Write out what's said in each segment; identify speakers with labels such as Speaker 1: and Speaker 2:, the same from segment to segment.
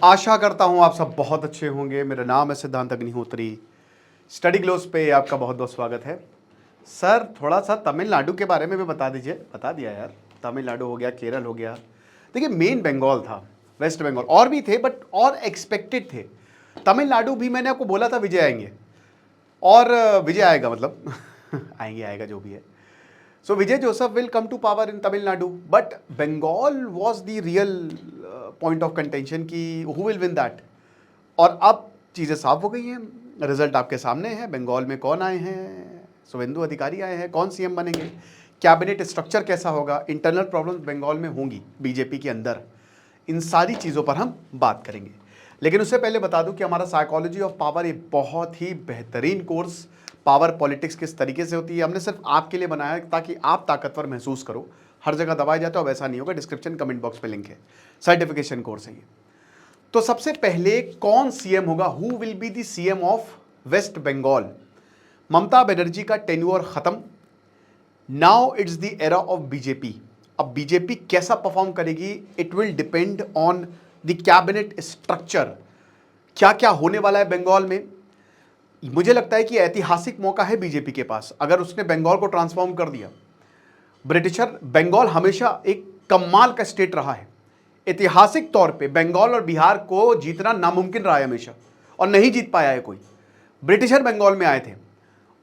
Speaker 1: आशा करता हूँ आप सब बहुत अच्छे होंगे। मेरा नाम है सिद्धांत अग्निहोत्री। स्टडी ग्लोस पे आपका बहुत बहुत स्वागत है। सर थोड़ा सा तमिलनाडु के बारे में भी बता दीजिए। बता दिया यार, तमिलनाडु हो गया, केरल हो गया। देखिए मेन बंगाल था, वेस्ट बंगाल और भी थे बट और एक्सपेक्टेड थे। तमिलनाडु भी मैंने आपको बोला था विजय आएंगे, और विजय आएगा मतलब आएंगे, आएगा जो भी है। So Vijay Joseph will come to power in Tamil Nadu, but Bengal was the real point of contention कि who will win that। और अब चीज़ें साफ हो गई हैं, रिजल्ट आपके सामने है। बंगाल में कौन आए हैं? शुभेंदु अधिकारी आए हैं। कौन सीएम बनेंगे? कैबिनेट स्ट्रक्चर कैसा होगा? इंटरनल प्रॉब्लम्स बंगाल में होंगी बीजेपी के अंदर। इन सारी चीज़ों पर हम बात करेंगे, लेकिन उससे पहले बता दूं कि हमारा साइकोलॉजी ऑफ पावर एक बहुत ही बेहतरीन कोर्स, पावर पॉलिटिक्स किस तरीके से होती है, हमने सिर्फ आपके लिए बनाया है ताकि आप ताकतवर महसूस करो। हर जगह दबाया जाता है, अब ऐसा नहीं होगा। डिस्क्रिप्शन कमेंट बॉक्स पे लिंक है, सर्टिफिकेशन कोर्स है ये। तो सबसे पहले कौन सीएम होगा? Who will be the CM of West Bengal? Mamata Banerjee का टेन्योर खत्म, now it's the era of BJP. अब बीजेपी कैसा परफॉर्म करेगी, it will depend on the cabinet structure. क्या क्या होने वाला है बंगाल में? मुझे लगता है कि ऐतिहासिक मौका है बीजेपी के पास, अगर उसने बंगाल को ट्रांसफॉर्म कर दिया। ब्रिटिशर बंगाल हमेशा एक कमाल का स्टेट रहा है। ऐतिहासिक तौर पे बंगाल और बिहार को जीतना नामुमकिन रहा है हमेशा, और नहीं जीत पाया है कोई। ब्रिटिशर बंगाल में आए थे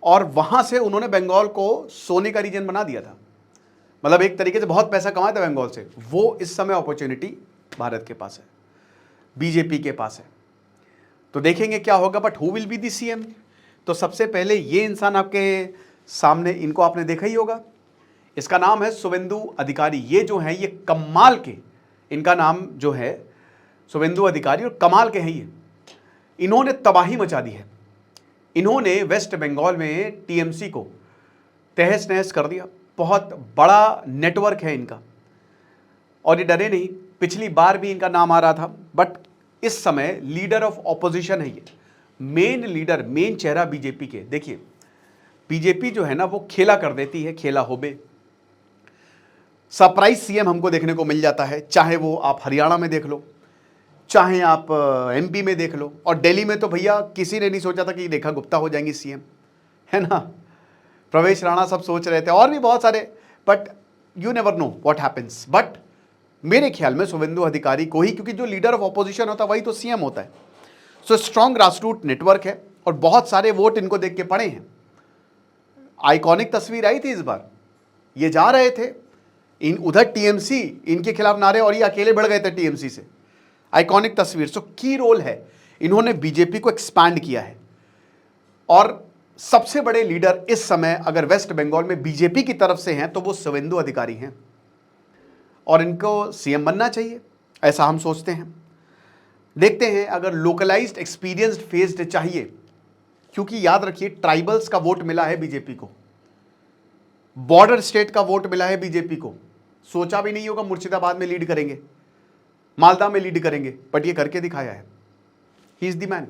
Speaker 1: और वहां से उन्होंने बंगाल को सोने का रीजन बना दिया था। मतलब एक तरीके से बहुत पैसा कमाया था बंगाल से। वो इस समय अपॉर्चुनिटी भारत के पास है, बीजेपी के पास है। तो देखेंगे क्या होगा, but who will be the CM? तो सबसे पहले ये इंसान आपके सामने, इनको आपने देखा ही होगा। इसका नाम है शुभेंदु अधिकारी। ये जो है ये कमाल के, इनका नाम जो है शुभेंदु अधिकारी, और कमाल के हैं ये। इन्होंने तबाही मचा दी है। इन्होंने वेस्ट बंगाल में टीएमसी को तहस नहस कर दिया। बहुत बड़ा नेटवर्क है इनका, और ये डरे नहीं। पिछली बार भी इनका नाम आ रहा था, बट इस समय लीडर ऑफ ऑपोजिशन है ये, मेन लीडर, मेन चेहरा बीजेपी के। देखिए बीजेपी जो है ना वो खेला कर देती है, खेला होबे। सरप्राइज सीएम हमको देखने को मिल जाता है, चाहे वो आप हरियाणा में देख लो, चाहे आप एमपी में देख लो, और दिल्ली में तो भैया किसी ने नहीं सोचा था कि रेखा गुप्ता हो जाएंगी सीएम, है ना। प्रवेश राणा सब सोच रहे थे, और भी बहुत सारे, but you never know what happens. But मेरे ख्याल में शुभेंदु अधिकारी को ही, क्योंकि जो लीडर ऑफ ऑपोजिशन होता है वही तो सीएम होता है। सो स्ट्रॉन्ग ग्रासरूट नेटवर्क है, और बहुत सारे वोट इनको देख के पड़े हैं। आइकॉनिक तस्वीर आई थी इस बार, ये जा रहे थे इन उधर टीएमसी इनके खिलाफ नारे, और ये अकेले बढ़ गए थे टीएमसी से। आइकॉनिक तस्वीर। सो की रोल है, इन्होंने बीजेपी को एक्सपैंड किया है। और सबसे बड़े लीडर इस समय अगर वेस्ट बंगाल में बीजेपी की तरफ से हैं तो वो शुभेंदु अधिकारी हैं, और इनको सीएम बनना चाहिए, ऐसा हम सोचते हैं। देखते हैं, अगर लोकलाइज्ड एक्सपीरियंस्ड फेस्ड चाहिए, क्योंकि याद रखिए ट्राइबल्स का वोट मिला है बीजेपी को, बॉर्डर स्टेट का वोट मिला है बीजेपी को। सोचा भी नहीं होगा मुर्शिदाबाद में लीड करेंगे, मालदा में लीड करेंगे, बट ये करके दिखाया है। He is the man.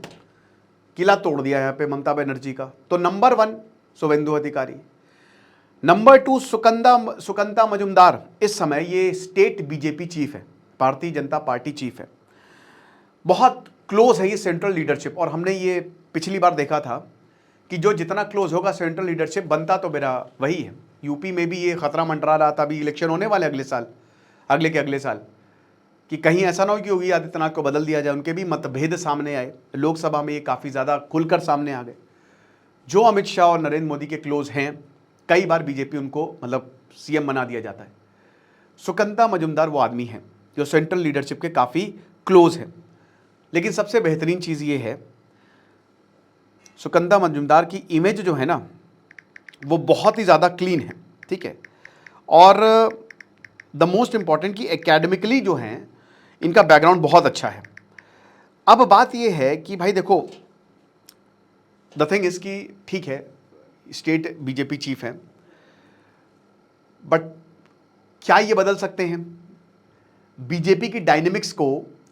Speaker 1: किला तोड़ दिया यहाँ पे ममता बनर्जी का। तो नंबर 1 शुभेंदु अधिकारी, नंबर 2 सुकंता मजुमदार। इस समय ये स्टेट बीजेपी चीफ है, भारतीय जनता पार्टी चीफ है। बहुत क्लोज है ये सेंट्रल लीडरशिप, और हमने ये पिछली बार देखा था कि जो जितना क्लोज होगा सेंट्रल लीडरशिप, बनता तो मेरा वही है। यूपी में भी ये खतरा मंडरा रहा था, अभी इलेक्शन होने वाले अगले साल, अगले के अगले साल, कि कहीं ऐसा ना हो कि योगी आदित्यनाथ को बदल दिया जाए। उनके भी मतभेद सामने आए, लोकसभा में ये काफ़ी ज़्यादा खुलकर सामने आ गए। जो अमित शाह और नरेंद्र मोदी के क्लोज हैं, कई बार बीजेपी उनको मतलब सीएम बना दिया जाता है। सुकंता मजुमदार वो आदमी हैं जो सेंट्रल लीडरशिप के काफ़ी क्लोज है। लेकिन सबसे बेहतरीन चीज़ ये है, सुकंता मजुमदार की इमेज जो है ना वो बहुत ही ज़्यादा क्लीन है, ठीक है। और द मोस्ट इंपॉर्टेंट कि एकेडमिकली जो हैं इनका बैकग्राउंड बहुत अच्छा है। अब बात ये है कि भाई देखो, द थिंग इज कि ठीक है स्टेट बीजेपी चीफ है, बट क्या ये बदल सकते हैं? बीजेपी की डायनेमिक्स को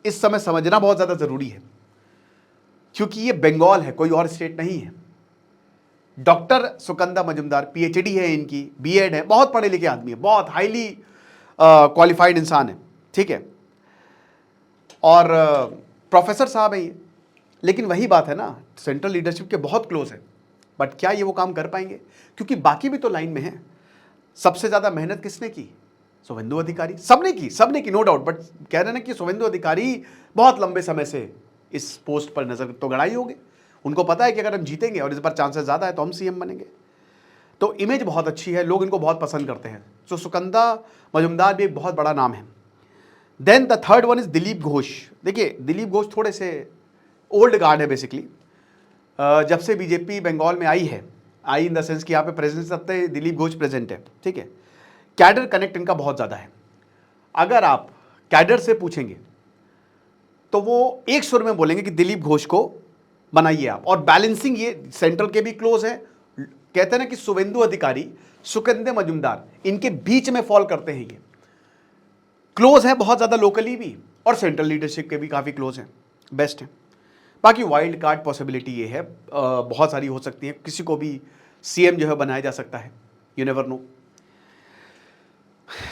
Speaker 1: इस समय समझना बहुत ज़्यादा ज़रूरी है, क्योंकि ये बंगाल है, कोई और स्टेट नहीं है। डॉक्टर सुकंता मजुमदार पीएचडी है इनकी, बीएड है, बहुत पढ़े लिखे आदमी है, बहुत हाईली क्वालिफाइड इंसान है, ठीक है। और प्रोफेसर साहब है ये, लेकिन वही बात है ना, सेंट्रल लीडरशिप के बहुत क्लोज है, बट क्या ये वो काम कर पाएंगे? क्योंकि बाकी भी तो लाइन में है। सबसे ज़्यादा मेहनत किसने की? शुभेंदु अधिकारी। सबने की नो डाउट, बट कह रहे हैं ना कि शुभेंदु अधिकारी बहुत लंबे समय से इस पोस्ट पर नजर तो गड़ाई होगी। उनको पता है कि अगर हम जीतेंगे और इस बार चांसेस ज़्यादा है तो हम सीएम बनेंगे, तो इमेज बहुत अच्छी है, लोग इनको बहुत पसंद करते हैं। तो सुकंदा मजुमदार भी एक बहुत बड़ा नाम है। Then the third one is Dilip Ghosh. देखिए दिलीप घोष थोड़े से ओल्ड गार्ड है बेसिकली। जब से बीजेपी बंगाल में आई इन द सेंस कि यहाँ पे प्रेजेंस तब तक दिलीप घोष प्रेजेंट है, ठीक है। कैडर कनेक्ट इनका बहुत ज़्यादा है। अगर आप कैडर से पूछेंगे तो वो एक सुर में बोलेंगे कि दिलीप घोष को बनाइए आप, और बैलेंसिंग ये सेंट्रल के भी क्लोज है। कहते हैं ना कि शुभेंदु अधिकारी, सुकंदे मजुमदार इनके बीच में फॉल करते हैं, ये क्लोज है बहुत ज़्यादा लोकली भी, और सेंट्रल लीडरशिप के भी काफ़ी क्लोज हैं, बेस्ट है। बाकी वाइल्ड कार्ड पॉसिबिलिटी ये है, बहुत सारी हो सकती है, किसी को भी सीएम जो है बनाया जा सकता है, यू नेवर नो।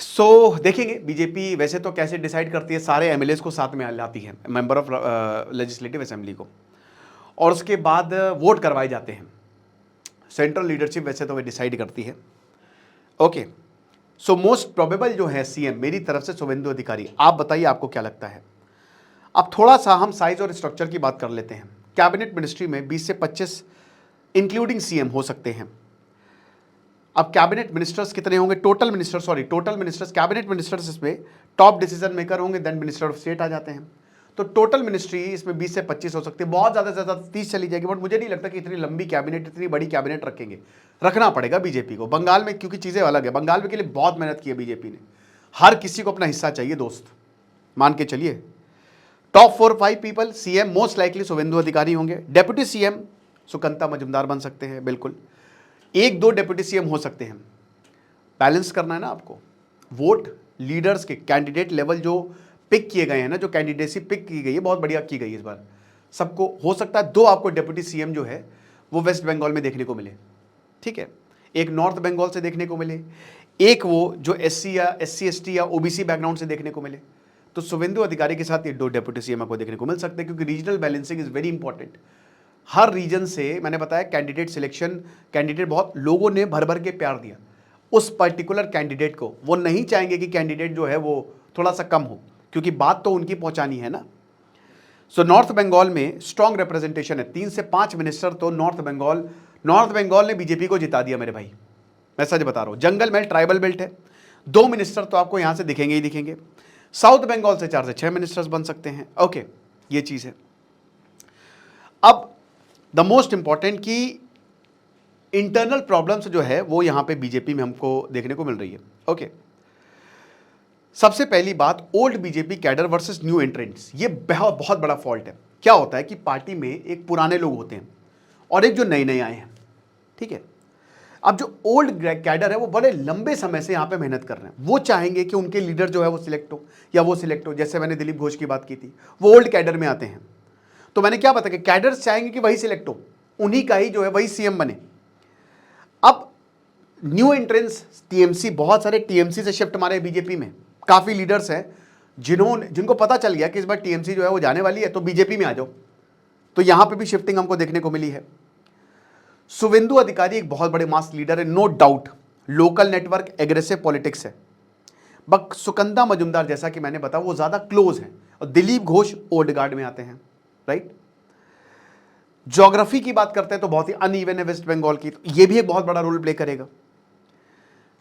Speaker 1: सो देखेंगे बीजेपी वैसे तो कैसे डिसाइड करती है, सारे एमएलएस को साथ में लाती है, मेंबर ऑफ लेजिस्लेटिव असेंबली को, और उसके बाद वोट करवाए जाते हैं। सेंट्रल लीडरशिप वैसे तो वे डिसाइड करती है। ओके, सो मोस्ट प्रोबेबल जो है सीएम मेरी तरफ से शुभेंदु अधिकारी। आप बताइए आपको क्या लगता है? अब थोड़ा सा हम साइज और स्ट्रक्चर की बात कर लेते हैं। कैबिनेट मिनिस्ट्री में 20 से 25 इंक्लूडिंग सीएम हो सकते हैं। अब कैबिनेट मिनिस्टर्स कितने होंगे? टोटल मिनिस्टर्स, कैबिनेट मिनिस्टर्स इसमें टॉप डिसीजन मेकर होंगे, देन मिनिस्टर ऑफ स्टेट आ जाते हैं। तो टोटल मिनिस्ट्री इसमें 20 से 25 हो सकती है, बहुत ज़्यादा से ज़्यादा 30 चली जाएगी, बट मुझे नहीं लगता कि इतनी लंबी कैबिनेट, इतनी बड़ी कैबिनेट रखेंगे। रखना पड़ेगा बीजेपी को बंगाल में, क्योंकि चीज़ें अलग है। बंगाल में के लिए बहुत मेहनत की है बीजेपी ने, हर किसी को अपना हिस्सा चाहिए दोस्त, मान के चलिए। Top 4-5 people CM most likely Suvendu Adhikari होंगे। डेप्यूटी सीएम सुकंता मजुमदार बन सकते हैं, बिल्कुल 1-2 डेप्यूटी सीएम हो सकते हैं। बैलेंस करना है ना आपको, वोट लीडर्स के कैंडिडेट लेवल जो पिक किए गए हैं ना, जो कैंडिडेसी पिक की गई है बहुत बढ़िया की गई है इस बार। सबको हो सकता है 2 आपको डेप्यूटी सीएम जो है वो वेस्ट बंगाल में देखने को मिले, ठीक है। एक नॉर्थ बंगाल से देखने को मिले, एक वो जो एससी या SC/ST या ओबीसी बैकग्राउंड से देखने को मिले। तो शुभेंदु अधिकारी के साथ ये 2 डेप्यूटी सीएम आपको देखने को मिल सकते हैं, क्योंकि regional balancing is very important. हर रीजन से मैंने बताया कैंडिडेट सिलेक्शन, कैंडिडेट बहुत लोगों ने भर भर के प्यार दिया उस पर्टिकुलर कैंडिडेट को। वो नहीं चाहेंगे कि कैंडिडेट जो है वो थोड़ा सा कम हो, क्योंकि बात तो उनकी पहुंचानी है ना। सो नॉर्थ बंगाल में स्ट्रॉन्ग रिप्रेजेंटेशन है, 3 से 5 मिनिस्टर तो नॉर्थ बंगाल ने बीजेपी को जिता दिया मेरे भाई, मैं सच बता रहा हूं। जंगल बेल्ट, ट्राइबल बेल्ट है, 2 मिनिस्टर तो आपको यहां से दिखेंगे ही दिखेंगे। साउथ बंगाल से 4 से 6 मिनिस्टर्स बन सकते हैं। ओके, ये चीज है। अब द मोस्ट इंपॉर्टेंट कि इंटरनल प्रॉब्लम्स जो है वो यहां पे बीजेपी में हमको देखने को मिल रही है। ओके, सबसे पहली बात, old BJP cadre versus new entrants, ये बहुत बड़ा फॉल्ट है। क्या होता है कि पार्टी में एक पुराने लोग होते हैं और एक जो नए नए आए हैं, ठीक है। अब जो ओल्ड कैडर है वो बड़े लंबे समय से यहाँ पे मेहनत कर रहे हैं, वो चाहेंगे कि उनके लीडर जो है वो सिलेक्ट हो या वो सिलेक्ट हो। जैसे मैंने दिलीप घोष की बात की थी, वो ओल्ड कैडर में आते हैं, तो मैंने क्या बताया कि कैडर्स चाहेंगे कि वही सिलेक्ट हो, उन्हीं का ही जो है वही सीएम बने। अब न्यू एंट्रेंस टीएमसी, बहुत सारे टीएमसी से शिफ्ट मारे बीजेपी में, काफी लीडर्स हैं जिनको पता चल गया कि इस बार टीएमसी जो है वो जाने वाली है, तो बीजेपी में आ जाओ। तो यहां पे भी शिफ्टिंग हमको देखने को मिली है। शुभेंदु अधिकारी एक बहुत बड़े मास लीडर है, no doubt, local network, aggressive politics है। बट सुकंदा मजुमदार जैसा कि मैंने बताया वो ज्यादा क्लोज है, और दिलीप घोष ओल्ड गार्ड में आते हैं, राइट। ज्योग्राफी की बात करते हैं तो बहुत ही अनइवन है वेस्ट बंगाल की, तो ये भी एक बहुत बड़ा रोल प्ले करेगा।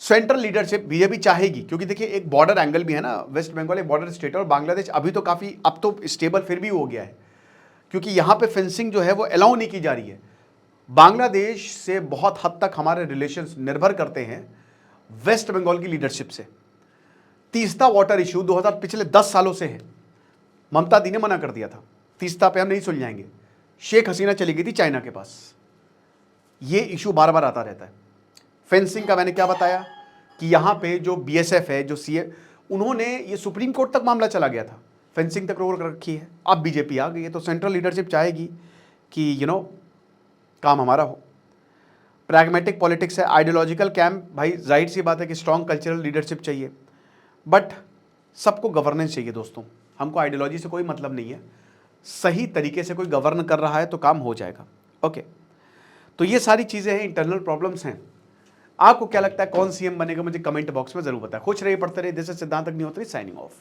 Speaker 1: सेंट्रल लीडरशिप बीजेपी चाहेगी, क्योंकि देखिए एक बॉर्डर एंगल भी है ना, वेस्ट बंगाल एक बॉर्डर स्टेट है, और बांग्लादेश अभी तो काफ़ी, अब तो स्टेबल फिर भी हो गया है, क्योंकि यहाँ पे फेंसिंग जो है वो अलाउ नहीं की जा रही है। बांग्लादेश से बहुत हद तक हमारे रिलेशंस निर्भर करते हैं वेस्ट बंगाल की लीडरशिप से। तीस्ता वाटर इशू पिछले 10 सालों से है, ममता दी ने मना कर दिया था, तीस्ता पे हम नहीं सुलझाएंगे। शेख हसीना चली गई थी चाइना के पास, ये इशू बार बार आता रहता है। फेंसिंग का मैंने क्या बताया कि यहाँ पे जो बीएसएफ है, जो सीए, उन्होंने ये सुप्रीम कोर्ट तक मामला चला गया था, फेंसिंग तक रोक रखी है। अब बीजेपी आ गई है, तो सेंट्रल लीडरशिप चाहेगी कि काम हमारा हो। प्रैग्मेटिक पॉलिटिक्स है, आइडियोलॉजिकल कैंप, भाई जाहिर सी बात है कि स्ट्रॉन्ग कल्चरल लीडरशिप चाहिए, बट सबको गवर्नेंस चाहिए दोस्तों, हमको आइडियोलॉजी से कोई मतलब नहीं है। सही तरीके से कोई गवर्न कर रहा है तो काम हो जाएगा। ओके, तो ये सारी चीज़ें हैं, इंटरनल प्रॉब्लम्स हैं। आपको क्या लगता है कौन सीएम बनेगा, मुझे कमेंट बॉक्स में जरूर बताएं। खुश रहिए, पढ़ते रहिए। दिस इज सिद्धांत अग्निहोत्री साइनिंग ऑफ।